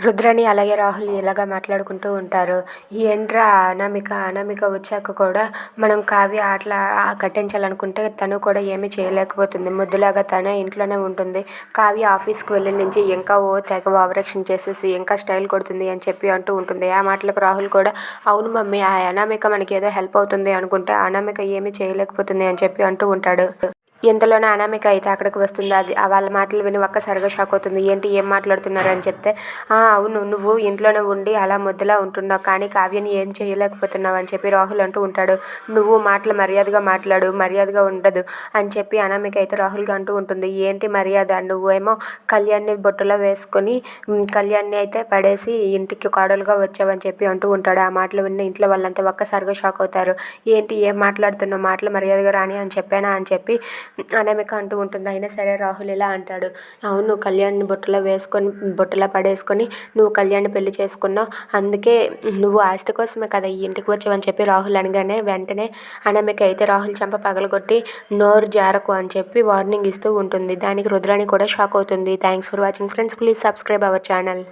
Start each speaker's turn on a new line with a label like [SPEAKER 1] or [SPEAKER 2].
[SPEAKER 1] రుద్రని అలాగే రాహుల్ ఇలాగ మాట్లాడుకుంటూ ఉంటారు. ఏంట్రా అనామిక వచ్చాక కూడా మనం కావ్య అట్లా కట్టించాలనుకుంటే తను కూడా ఏమీ చేయలేకపోతుంది. ముద్దులాగా తనే ఇంట్లోనే ఉంటుంది. కావ్య ఆఫీస్కి వెళ్ళిన నుంచి ఇంకా తెగ ఓవరాక్షన్ చేసేసి ఇంకా స్టైల్ కొడుతుంది అని చెప్పి అంటూ ఉంటుంది. ఆ మాటలకు రాహుల్ కూడా అవును మమ్మీ, ఆ అనామిక మనకి ఏదో హెల్ప్ అవుతుంది అనుకుంటే అనామిక ఏమీ చేయలేకపోతుంది అని చెప్పి అంటూ ఉంటాడు. ఇంతలోనే అనామిక అయితే అక్కడికి వస్తుంది. అది వాళ్ళ మాటలు విని ఒక్కసారిగా షాక్ అవుతుంది. ఏంటి ఏం మాట్లాడుతున్నారు అని చెప్తే అవును, నువ్వు ఇంట్లోనే ఉండి అలా ముద్దలా ఉంటున్నావు, కానీ కావ్యని ఏం చేయలేకపోతున్నావు అని చెప్పి రాహుల్ అంటూ ఉంటాడు. నువ్వు మాటలు మర్యాదగా మాట్లాడు, మర్యాదగా ఉండదు అని చెప్పి అనామిక అయితే రాహుల్గా అంటూ ఉంటుంది. ఏంటి మర్యాద, నువ్వేమో కళ్యాణ్ని బొట్టులో వేసుకొని కళ్యాణ్ని అయితే పడేసి ఇంటికి కోడలుగా వచ్చావని చెప్పి అంటూ ఉంటాడు. ఆ మాటలు విన్న ఇంట్లో వాళ్ళంతా ఒక్కసారిగా షాక్ అవుతారు. ఏంటి ఏం మాట్లాడుతున్నావు, మాటలు మర్యాదగా రాని అని చెప్పానా అని చెప్పి అనామిక అంటూ ఉంటుంది. అయినా సరే రాహుల్ ఇలా అంటాడు. అవును, కళ్యాణ్ని బొట్టులో పడేసుకొని నువ్వు కళ్యాణ్ని పెళ్లి చేసుకున్నావు, అందుకే నువ్వు ఆస్తి కోసమే కదా ఈ ఇంటికి వచ్చావని చెప్పి రాహుల్ అనగానే వెంటనే అనామిక అయితే రాహుల్ చెంప పగలగొట్టి నోరు జారకు అని చెప్పి వార్నింగ్ ఇస్తూ ఉంటుంది. దానికి రుద్రాణి కూడా షాక్ అవుతుంది. Thanks for watching friends, please subscribe our channel.